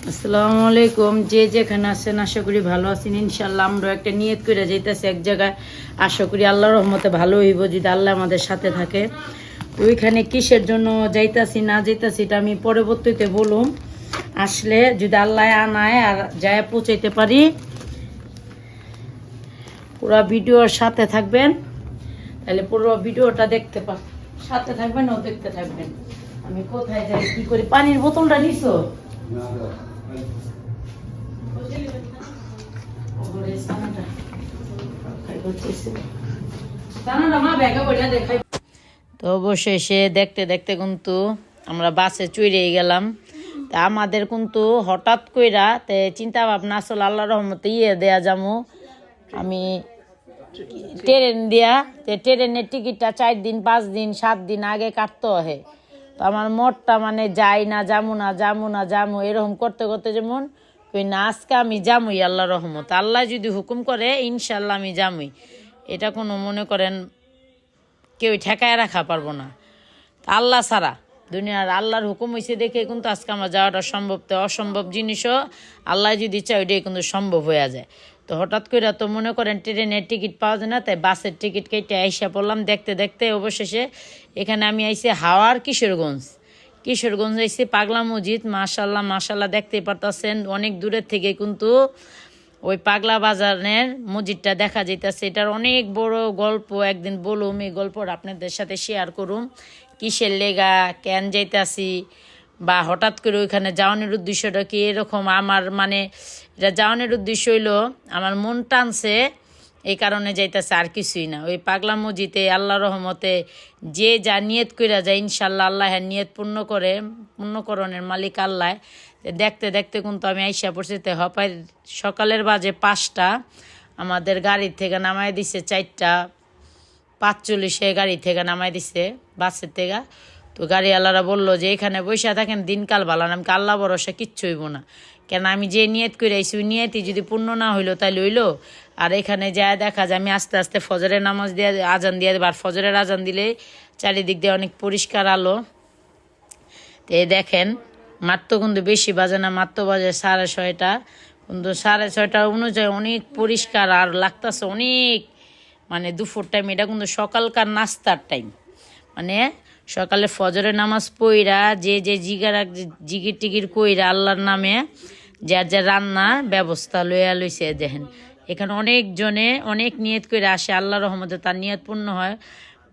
আসসালামু আলাইকুম। যে যেখানে আছেন আশা করি ভালো আছেন। ইনশাল্লাহ আমরা একটা নিয়ত করে যাইতেছি এক জায়গায়। আশা করি আল্লাহর রহমতে ভালো হইব যদি আল্লাহ আমাদের সাথে থাকে। ওইখানে কিসের জন্য যাইতাছি না যাইতাছি এটা আমি পরবর্তীতে বলুম। আসলে যদি আল্লাহ আনায় আর যায় পৌঁছাইতে পারি, পুরো ভিডিওর সাথে থাকবেন, তাহলে পুরো ভিডিওটা দেখতে সাথে থাকবেন ও দেখতে থাকবেন। আমি কোথায় যাই কি করি। পানির বোতলটা নিছো? তো অবশেষে দেখতে দেখতে কিন্তু আমরা বাসে চড়ে গেলাম। তা আমাদের কিন্তু হঠাৎ কইরা চিন্তা ভাবনা আসলে আল্লাহ রহমতে দেয়া যামু। আমি ট্রেন দিয়া ট্রেনের টিকিটটা 4 দিন 5 দিন 7 দিন আগে কাটতে হয়। তো আমার মনটা মানে যাই না যামু এরকম করতে করতে যেমন ওই না আজকে আমি যামুই আল্লাহ রহমত। আল্লাহ যদি হুকুম করে ইনশাল্লাহ আমি যামুই। এটা কোনো মনে করেন কেউ ঠেকায় রাখা পারবো না। আল্লাহ ছাড়া দুনিয়ার আল্লাহর হুকুম হয়েছে দেখে কিন্তু আজকে আমার যাওয়াটা সম্ভব। তো অসম্ভব জিনিসও আল্লাহ যদি চাই ওইটাই কিন্তু সম্ভব হয়ে যায়। তো হঠাৎ করে তো মনে করেন ট্রেনের টিকিট পাওয়া যায় না, তাই বাসের টিকিট কেটে আইসা পড়লাম। দেখতে দেখতে অবশেষে এখানে আমি আইসি হাওড়ার কিশোরগঞ্জ আইসি পাগলা মসজিদ। মাশাল্লাহ দেখতেই পারতেছেন অনেক দূরের থেকে কিন্তু ওই পাগলা বাজারের মসজিদটা দেখা যাইতেছে। এটার অনেক বড় গল্প একদিন বলুম, এই গল্পটা আপনাদের সাথে শেয়ার করুম। কিসের লেগা কেন যাইতাছি বা হঠাৎ করে ওইখানে যাওয়ানোর উদ্দেশ্যটা কি এরকম। আমার মানে এটা যাওয়ানোর উদ্দেশ্য হইলো আমার মন টানছে এই কারণে যাইতেছে, আর কিছুই না। ওই পাগলা মসজিদে আল্লাহ রহমতে যে যা নিয়ত কইরা যায় ইনশাল্লাহ আল্লাহ নিয়ত পূর্ণকরণের মালিক আল্লাহ। দেখতে দেখতে কিন্তু আমি আইসা পড়ছি। তো হপাই সকালের বাজে 5টা, আমাদের গাড়ি থেকে নামাই দিছে 4:45 গাড়ি থেকে নামাই দিছে বাসের থেকে। তো গাড়িওয়ালারা বললো যে এখানে বসে থাকেন, দিনকাল ভালো না। আমাকে আল্লাহ ভরসা কিচ্ছু হইব না, কেন আমি যে নিয়ত করে আইসি ওই নিয়তই যদি পূর্ণ না হইলো তাহলে হইলো। আর এখানে যায় দেখা যায় আমি আস্তে আস্তে ফজরের নামাজ দিয়ে আজান দিয়ে দেবো। আর ফজরের আজান দিলে চারিদিক দিয়ে অনেক পরিষ্কার আলো। তো দেখেন মাত্র কিন্তু বেশি বাজে না, মাত্র বাজে 6:30। কিন্তু 6:30 অনুযায়ী অনেক পরিষ্কার আর লাগতেছে অনেক, মানে দুপুর টাইম। এটা কিন্তু সকালকার নাস্তার টাইম, মানে সকালে ফজরের নামাজ পইরা যে জিগির টিগির কইরা আল্লাহর নামে যার যা রান্নার ব্যবস্থা লইছে। দেখেন এখানে অনেকজনে অনেক নিয়ত করে আসে, আল্লাহ রহমতে তার নিয়ত পূর্ণ হয়।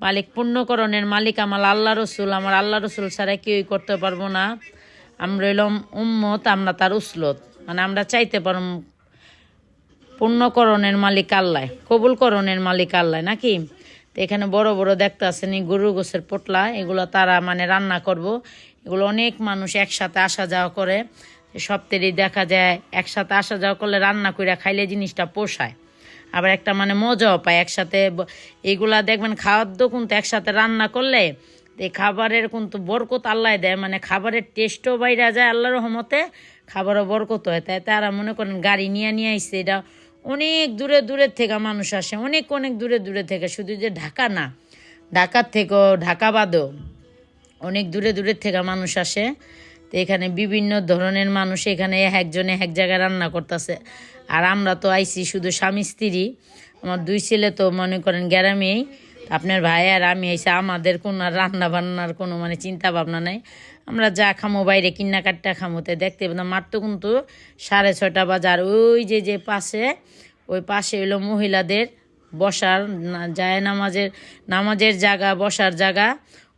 মালিক পূর্ণকরণের মালিক আমার আল্লাহ রসুল। আমার আল্লাহ রসুল ছাড়া কেউই করতে পারবো না। আমরা এলাম উম্মত, আমরা তার উসলত, মানে আমরা চাইতে পারব। পূর্ণকরণের মালিক আল্লাহ, কবুলকরণের মালিক আল্লাহ নাকি। তো এখানে বড় বড় দেখতে আসেন এই গরু গোছের পোটলা, এগুলো তারা মানে রান্না করব। এগুলো অনেক মানুষ একসাথে আসা যাওয়া করে। সপ্তাহেরই দেখা যায় একসাথে আসা যাওয়া করলে রান্না করে খাইলে জিনিসটা পোষায়, আবার একটা মানে মজাও পায় একসাথে। এগুলা দেখবেন খাদ্য কিন্তু একসাথে রান্না করলে এই খাবারের কিন্তু বরকত আল্লাহ দেয়, মানে খাবারের টেস্টও বাইরে যায় আল্লাহর রহমতে, খাবারও বরকত হয়। তাই তারা মনে করেন গাড়ি নিয়ে আইছে। এটা অনেক দূরের থেকে মানুষ আসে, অনেক দূরে থেকে, শুধু যে ঢাকা না, ঢাকার থেকেও ঢাকা বাদেও অনেক দূরের থেকে মানুষ আসে। তো এখানে বিভিন্ন ধরনের মানুষ এখানে একজনে এক জায়গায় রান্না করতেছে। আর আমরা তো আইছি শুধু স্বামী স্ত্রী, আমার 2 ছেলে তো মনে করেন গ্রামেই। আপনার ভাই আর আমি আইসি, আমাদের কোনো রান্না বান্নার কোনো মানে চিন্তা ভাবনা নাই। আমরা যা খামো বাইরে কিনা কাটটা খামোতে দেখতে পেলাম। মাত্র কিন্তু 6:30 বাজার। ওই যে পাশে ওই পাশে হইলো মহিলাদের বসার যায় নামাজের জায়গা, বসার জায়গা,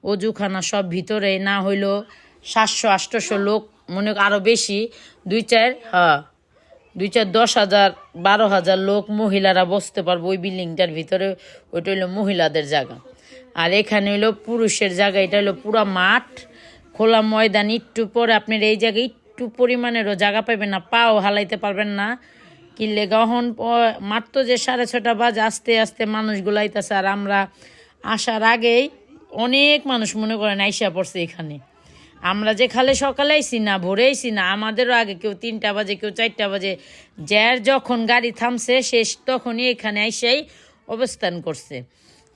অজুখানা সব ভিতরে। না হইলো 700-800 লোক, মনে আরও বেশি, 2-4 10,000 12,000 লোক মহিলারা বসতে পারবো ওই বিল্ডিংটার ভিতরে। ওইটা হইলো মহিলাদের জায়গা। আর এখানে হইলো পুরুষের জায়গা। এটা হলো পুরা মাঠ, খোলা ময়দান। একটু পরে আপনার এই জায়গায় একটু পরিমাণেরও জায়গা পাবেন না, পাও হালাইতে পারবেন না। কিনলে গহন মাত্র যে 6:30 বাজে আস্তে আস্তে মানুষগুলো আইতেছে। আর আমরা আসার আগেই অনেক মানুষ মনে করেন আইসা পড়ছে এখানে। আমরা যে খালে সকালে আইসি না, ভোরে আইসি না, আমাদেরও আগে কেউ 3টা বাজে, কেউ 4টা বাজে, যার যখন গাড়ি থামছে শেষ তখনই এখানে আইসাই অবস্থান করছে।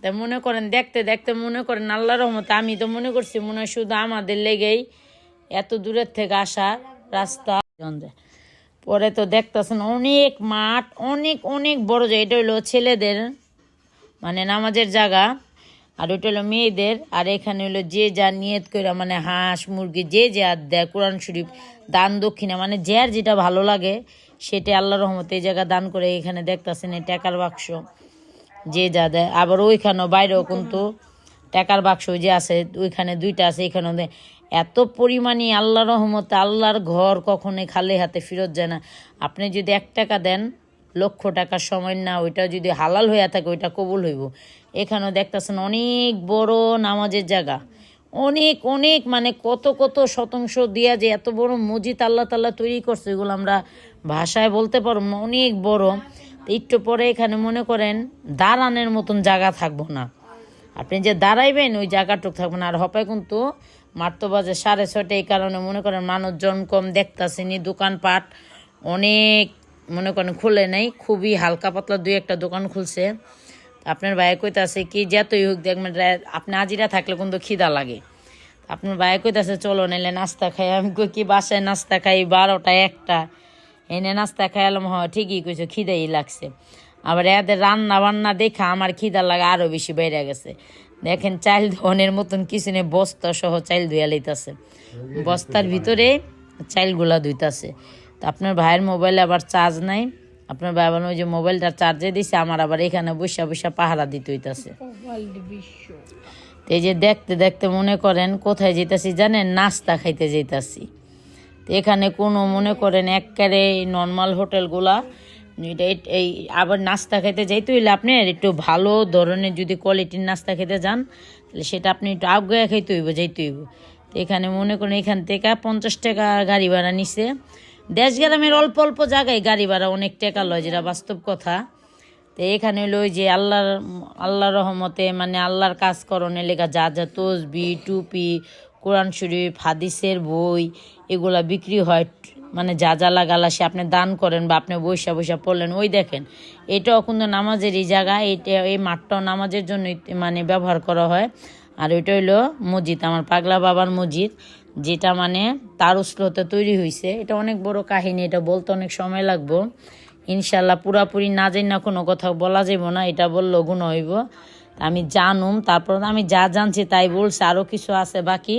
তা মনে করেন দেখতে দেখতে মনে করেন আল্লাহর রহমতে আমি তো মনে করছি মনে হয় শুধু আমাদের লেগেই এত দূরের থেকে আসা রাস্তা। পরে তো দেখতেছেন অনেক মাঠ, অনেক অনেক বড় জায়গা। এটা হলো ছেলেদের মানে নামাজের জায়গা, আর ওইটা হলো মেয়েদের। আর এখানে হলো যে যা নিয়ত করে মানে হাঁস মুরগি যে যে আর দেয়, কোরআন শরীফ দান দক্ষিণা মানে যার যেটা ভালো লাগে সেটা আল্লাহ রহমতে এই জায়গা দান করে। এখানে দেখতেছেন এই টাকার বাক্স যে যা দেয়। আবার ওইখানেও বাইরেও কিন্তু টাকার বাক্স যে আছে, ওইখানে দুইটা আছে, এখানেও দেয়। এত পরিমাণে আল্লাহ রহমতে আল্লাহর ঘর কখনোই খালি হাতে ফেরত যায় না। আপনি যদি 1 টাকা দেন, লক্ষ টাকার সময় না, ওইটা যদি হালাল হইয়া থাকে ওইটা কবুল হইব। এখানেও দেখতেছেন অনেক বড় নামাজের জায়গা, অনেক অনেক মানে কত কত শতাংশ দিয়া যে এত বড় মসজিদ আল্লাহ তাআলা তৈরি করছে, এগুলো আমরা ভাষায় বলতে পারবো না, অনেক বড়। তো একটু পরে এখানে মনে করেন দাঁড়ানোর মতন জায়গা থাকবো না, আপনি যে দাঁড়াইবেন ওই জায়গাটুক থাকবে না। আর হপায় কিন্তু মারতো বাজে 6:30, এই কারণে মনে করেন মানুষজন কম দেখতাছেনি। দোকানপাট অনেক মনে করেন খুলে নেই, খুবই হালকা পাতলা 2-1টা দোকান খুলছে। আপনার ভাই কইতাছে কি যতই হোক দেখবেন আপনি আজিরা থাকলে কিন্তু খিদা লাগে। আপনার ভাই কইতাছে চলো নাইলে নাস্তা খাই। আমি কই কি বাসায় নাস্তা খাই 12টা 1টা, এনে নাস্তা খাইলাম। হয় ঠিকই কইছো, খিদাই লাগছে। আবার এদের রান্না বান্না দেখা আমার খিদা লাগা আরও বেশি বেড়ে গেছে। দেখেন চাইল ধনের মতন কিছু নেই, বস্তা সহ চাইল ধুয়া লইতাছে, বস্তার ভিতরে চাইলগুলা ধুইতাছে। তো আপনার ভাইয়ের মোবাইলে আবার চার্জ নাই, আপনার ভাই আবার ওই যে মোবাইলটা চার্জে দিছে, আমার আবার এখানে বসা বসা পাহারা দিতে হইতাছে। তো এই যে দেখতে দেখতে মনে করেন কোথায় যেতেছি জানেন, নাস্তা খাইতে যেতেছি। তো এখানে কোনো মনে করেন একবারে নর্মাল হোটেলগুলা এটা এই আবার নাস্তা খেতে যাইতে হইলে আপনি একটু ভালো ধরনের যদি কোয়ালিটির নাস্তা খেতে যান তাহলে সেটা আপনি একটু আগে খাইতে হইব, যাইতে হইব। তো এখানে মনে করেন এখান থেকে 50 টাকা গাড়ি ভাড়া নিছে। দেশ গ্রামের অল্প অল্প জায়গায় গাড়ি ভাড়া অনেক টাকা লয়, যেটা বাস্তব কথা। তো এখানে হলো ওই যে আল্লাহ রহমতে মানে আল্লাহর কাজ করণের লেখা যা যা তসবি টুপি কোরআন শরীফ হাদিসের বই এগুলা বিক্রি হয়। মানে যা যা লাগালা সে আপনি দান করেন বা আপনি বৈশা বৈশা পড়লেন। ওই দেখেন এটাও কিন্তু নামাজেরই জায়গা, এই মাঠটাও নামাজের জন্য মানে ব্যবহার করা হয়। আর ওইটা হইলো মসজিদ, আমার পাগলা বাবার মসজিদ, যেটা মানে তার উসলতে তৈরি হয়েছে। এটা অনেক বড় কাহিনী, এটা বলতে অনেক সময় লাগবো। ইনশাল্লাহ পুরাপুরি না জানি না কোনো কথা বলা যাব না, এটা বললেও গুণ হইব। আমি জানুম, তারপর আমি যা জানছি তাই বলছি, আরও কিছু আছে বাকি,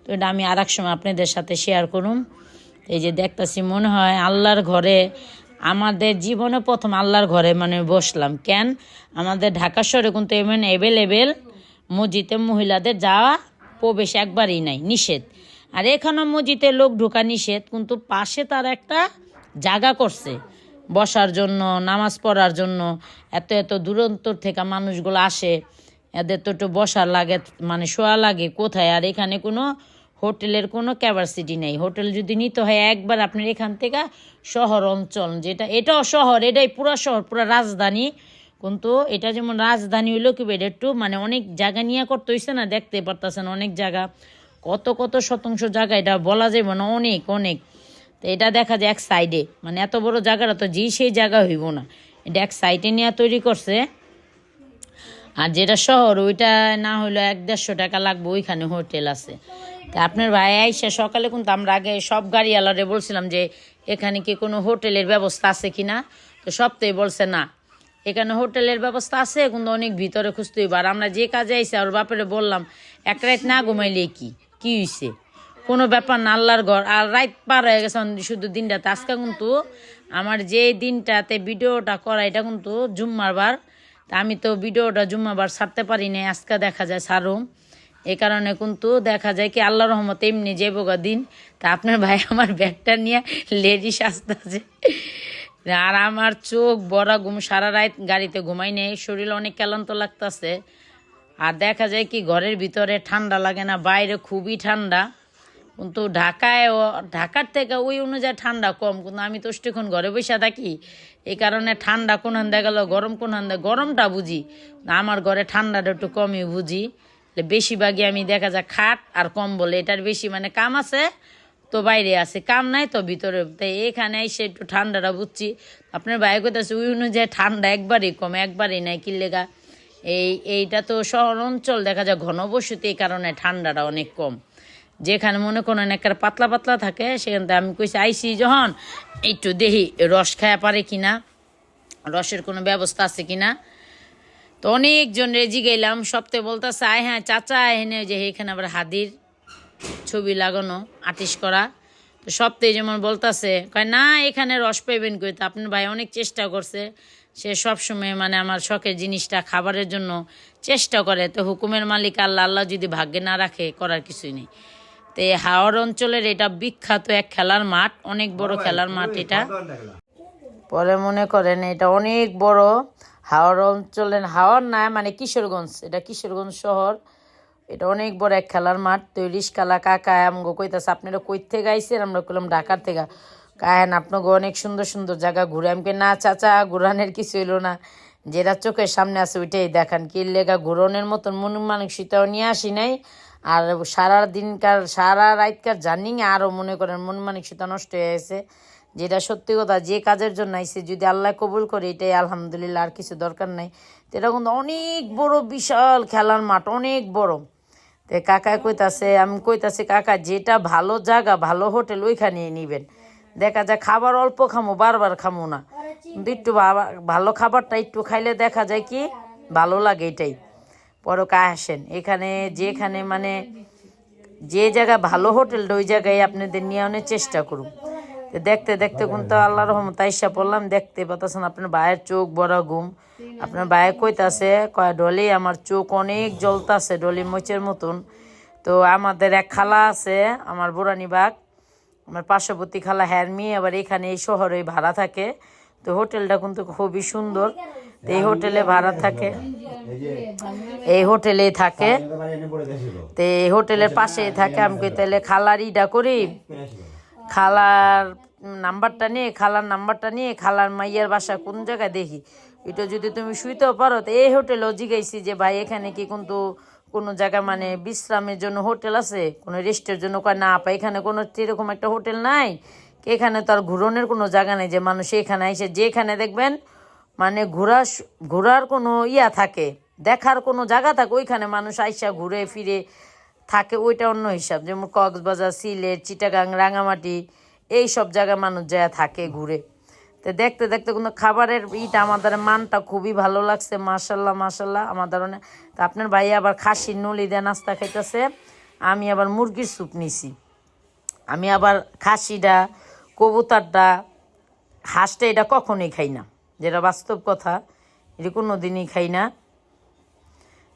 তো এটা আমি আর এক সময় আপনাদের সাথে শেয়ার করুম। এই যে দেখতেছি মনে হয় আল্লাহর ঘরে, আমাদের জীবনে প্রথম আল্লাহর ঘরে মানে বসলাম। কেন আমাদের ঢাকা শহরে কিন্তু এমন অ্যাভেলেবেল মসজিদে মহিলাদের যাওয়া প্রবেশ একবারই নাই, নিষেধ। আর এখানেও মসজিদে লোক ঢোকা নিষেধ, কিন্তু পাশে তার একটা জায়গা করছে বসার জন্য, নামাজ পড়ার জন্য। এত এত দূরান্তর থেকে মানুষগুলো আসে, এদের তো একটু বসার লাগে মানে শোয়া লাগে কোথায়। আর এখানে কোনো হোটেলের কোনো ক্যাপাসিটি নেই। হোটেল যদি নিতে হয় একবার আপনার এখান থেকে শহর অঞ্চল, যেটা এটাও শহর, এটাই পুরো শহর, পুরো রাজধানী। কিন্তু এটা যেমন রাজধানী হইলো কি এটা একটু মানে অনেক জায়গা নিয়ে করতে হয়েছে না, দেখতে পারতেছেন অনেক জায়গা, কত কত শতাংশ জায়গা, এটা বলা যাবে না, অনেক অনেক। তো এটা দেখা যায় এক সাইডে, মানে এত বড় জায়গাটা তো যেই সেই জায়গা হইব না, এটা এক সাইডে নিয়ে তৈরি করছে। আর যেটা শহর ওইটা না হইলে 100-150 টাকা লাগবে, ওইখানে হোটেল আছে। তা আপনার ভাই আইসা সকালে কিন্তু আমরা আগে সব গাড়িওয়ালারে বলছিলাম যে এখানে কি কোনো হোটেলের ব্যবস্থা আছে কি না, তো সবটাই বলছে না, এখানে হোটেলের ব্যবস্থা আছে কিন্তু অনেক ভিতরে খুঁজতে হইব। আর আমরা যে কাজে আইসি আর বাপেরে বললাম এক রাত না ঘুমাইলে কি হয়েছে, কোনো ব্যাপার না, আল্লাহর ঘর। আর রাত পার হয়ে গেছে শুধু দিনটাতে। আজকে কিন্তু আমার যে দিনটাতে ভিডিওটা করা এটা কিন্তু জুম্মার বার, তা আমি তো ভিডিওটা জুম্মাবার ছাড়তে পারি না, আজকে দেখা যায় ছাড়ুম। এই কারণে কিন্তু দেখা যায় কি আল্লাহ রহমতে এমনি যে বোগা দিন। তা আপনার ভাই আমার ব্যাগটা নিয়ে লেডিস আসতেছে, আর আমার চোখ বড়া ঘুম, সারা রাত গাড়িতে ঘুমাই নেই, শরীর অনেক ক্লান্ত লাগতেছে। আর দেখা যায় কি ঘরের ভিতরে ঠান্ডা লাগে না, বাইরে খুবই ঠান্ডা। কিন্তু ঢাকার থেকে ওই অনুযায়ী ঠান্ডা কম, কিন্তু আমি তো অষ্টিক্ষণ ঘরে বসে থাকি, এই কারণে ঠান্ডা কোন হান্দে গেল, গরম কোন হান্দে, গরমটা বুঝি আমার ঘরে, ঠান্ডাটা একটু কমই বুঝি। বেশিরভাগই আমি দেখা যায় খাট আর কম্বল, এটার বেশি মানে কাম আছে তো বাইরে আছে, কাম নাই তো ভিতরে। তাই এখানে এসে একটু ঠান্ডাটা বুঝছি। আপনার ভাই কোথাছে ওই অনুযায়ী ঠান্ডা একবারই কম, একবারই নাই কিল্লেগা। এইটা তো শহর অঞ্চল দেখা যায় ঘনবসতি, এই কারণে ঠান্ডাটা অনেক কম। যেখানে মনে করেন একটা পাতলা পাতলা থাকে সেখান থেকে আমি কইছি আইসি যখন একটু দেখি রস খাওয়া পারে কিনা, রসের কোনো ব্যবস্থা আছে কিনা। তো অনেকজন রেজি গেলাম, সপ্তাহে বলতেছে আয় হ্যাঁ চাচা এনে যে এখানে আবার হাদির ছবি লাগানো আর্টিস্ট করা। তো সপ্তাহে যেমন বলতেছে কয় না এখানে রস পাইবেন কই, তো আপনার ভাই অনেক চেষ্টা করছে, সে সবসময় মানে আমার শখের জিনিসটা খাবারের জন্য চেষ্টা করে। তো হুকুমের মালিক আল্লাহ, আল্লাহ যদি ভাগ্যে না রাখে করার কিছুই নেই। তো এই হাওড় অঞ্চলের এটা বিখ্যাত এক খেলার মাঠ, অনেক বড় খেলার মাঠ এটা। পরে মনে করেন এটা অনেক বড় হাওড় অঞ্চলের, হাওড় না মানে কিশোরগঞ্জ, এটা কিশোরগঞ্জ শহর। এটা অনেক বড় এক খেলার মাঠ। তো রিস্কালা কাকা আমগো কইতাছে আপনারা কই থেকে আইছেন, আমরা কইলাম ঢাকার থেকে। কাহেন আপনাকে অনেক সুন্দর সুন্দর জায়গা ঘুরে। আমি না চাচা ঘুরানের কিছু হইলো না, যেটা চোখের সামনে আছে ওইটাই দেখান, কি লেগা ঘুরনের মতন মন মানসিকতাও নিয়ে আসি নাই। আর সারা রাতকার জার্নি আরও মনে করেন মন মানসিকতা নষ্ট হয়ে গেছে, যেটা সত্যি কথা। যে কাজের জন্য আইসে যদি আল্লাহ কবুল করে এটাই আলহামদুলিল্লাহ, আর কিছু দরকার নাই। তো এটা কিন্তু অনেক বড় বিশাল খেলার মাঠ, অনেক বড়। তো কাকা কইতাছে, আমি কইতাছি কাকা যেটা ভালো জায়গা ভালো হোটেল ওইখানে নিবেন, দেখা যায় খাবার অল্প খামো, বারবার খামো না, কিন্তু একটু ভালো খাবারটা একটু খাইলে দেখা যায় কি ভালো লাগে এটাই। পরে আসেন এখানে, যেখানে মানে যে জায়গা ভালো হোটেলটা ওই জায়গায় আপনাদের নিয়ে আনার চেষ্টা করুন। তো দেখতে দেখতে কিন্তু আল্লাহ রহমত আইসা পড়লাম। দেখতে পাচ্ছেন আপনার ভাইয়ের চোখ বড় ঘুম, আপনার ভাইয়ে কইতাছে কয় ডলি আমার চোখ অনেক জ্বলতাছে ডলি মোচের মতন। তো আমাদের এক খালা আছে আমার বুড়ানি বাগ, আমার পার্শ্ববর্তী খালা হ্যারমি, আবার এখানে এই শহরে ভাড়া থাকে। তো হোটেলটা কিন্তু খুবই সুন্দর। তো এই হোটেলে ভাড়া থাকে, এই হোটেলেই থাকে। তো এই হোটেলের পাশেই থাকে। আমি কই তাহলে খালার ইডা করি, খালার নাম্বারটা নিয়ে খালার মাইয়ার বাসা কোন জায়গায় দেখি, এটা যদি তুমি শুইতেও পারো। তো এই হোটেলেও জিজ্ঞাসি যে ভাই এখানে কি কিন্তু কোনো জায়গা মানে বিশ্রামের জন্য হোটেল আছে, কোনো রেস্টের জন্য, কয় না আপা এখানে কোনো এরকম একটা হোটেল নাই, এখানে তো আর ঘুরনের কোনো জায়গা নেই যে মানুষ এখানে এসে যেখানে দেখবেন মানে ঘোরার কোনো থাকে, দেখার কোনো জায়গা থাকে, ওইখানে মানুষ আইসা ঘুরে ফিরে থাকে, ওইটা অন্য হিসাব। যেমন কক্সবাজার, সিলেট, চিটাগাং, রাঙামাটি এই সব জায়গায় মানুষ যায় থাকে ঘুরে। তো দেখতে দেখতে কিন্তু খাবারের আমাদের মানটা খুবই ভালো লাগছে, মাশাল্লাহ মাশাল্লাহ আমাদের অনেক। তা আপনার ভাই আবার খাসির নলি দিয়ে নাস্তা খাইতেছে, আমি আবার মুরগির স্যুপ নিছি। আমি আবার খাসিটা, কবুতরটা, হাঁসটা এটা কখনোই খাই না, যেটা বাস্তব কথা, এটা কোনো দিনই খাই না।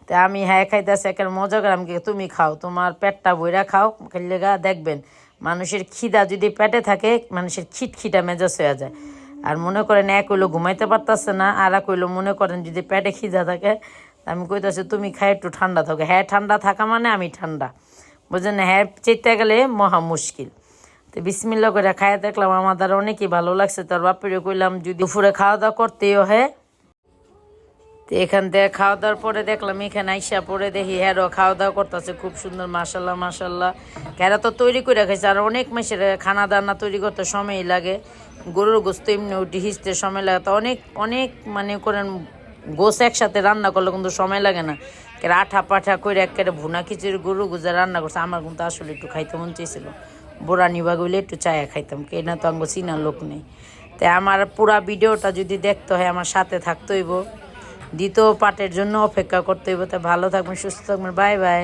তা আমি হ্যাঁ খাইতেছি, একের মজা করে আমি তুমি খাও, তোমার পেটটা বইরা খাও, খাইলে দেখবেন মানুষের খিদা যদি পেটে থাকে মানুষের খিটখিটা মেজাজ হয়ে যায়। আর মনে করেন এক হইলো ঘুমাইতে পারতেছে না, আর এক হইলো মনে করেন যদি পেটে খিদা থাকে, আমি কইতেছি তুমি খাই একটু ঠান্ডা থাকো। হ্যাঁ ঠান্ডা থাকা মানে আমি ঠান্ডা, বুঝলেন, হ্যাঁ চেতে গেলে মহা মুশকিল। তো বিসমিল্লা করে খাইয়া দেখলাম আমাদের অনেকই ভালো লাগছে। তোর বাপিরে কইলাম যদি দুপুরে খাওয়া দাওয়া করতেও হয়। তো এখান থেকে খাওয়া দাওয়ার পরে দেখলাম এখানে আইসা পরে দেখি হ্যারো খাওয়া দাওয়া করতেছে খুব সুন্দর, মাশাল্লাহ মাশাল্লাহ। হ্যারা তো তৈরি করে খাইছে, আর অনেক মাসের খানা দানা তৈরি করতে সময় লাগে, গরুর গোস্ত এমনি উঠি হিসতে সময় লাগে। তো অনেক অনেক মানে করেন গোস একসাথে রান্না করলে কিন্তু সময় লাগে না, কেরা আঠা পাঠা করে একেবারে ভুনা খিচুড়ি গরু গুজা রান্না করছে। আমার কিন্তু আসলে একটু খাইতে মন চেয়েছিল, বোরা নিবা গইলে একটু চায়া খাইতাম, কেনা তো আঙ্গ চিনার লোক নেই। তাই আমার পুরা ভিডিওটা যদি দেখতে হয় আমার সাথে থাকতে হইব, দ্বিতীয় পার্টের জন্য অপেক্ষা করতে হইব। তা ভালো থাকবেন, সুস্থ থাকবেন, বাই বাই।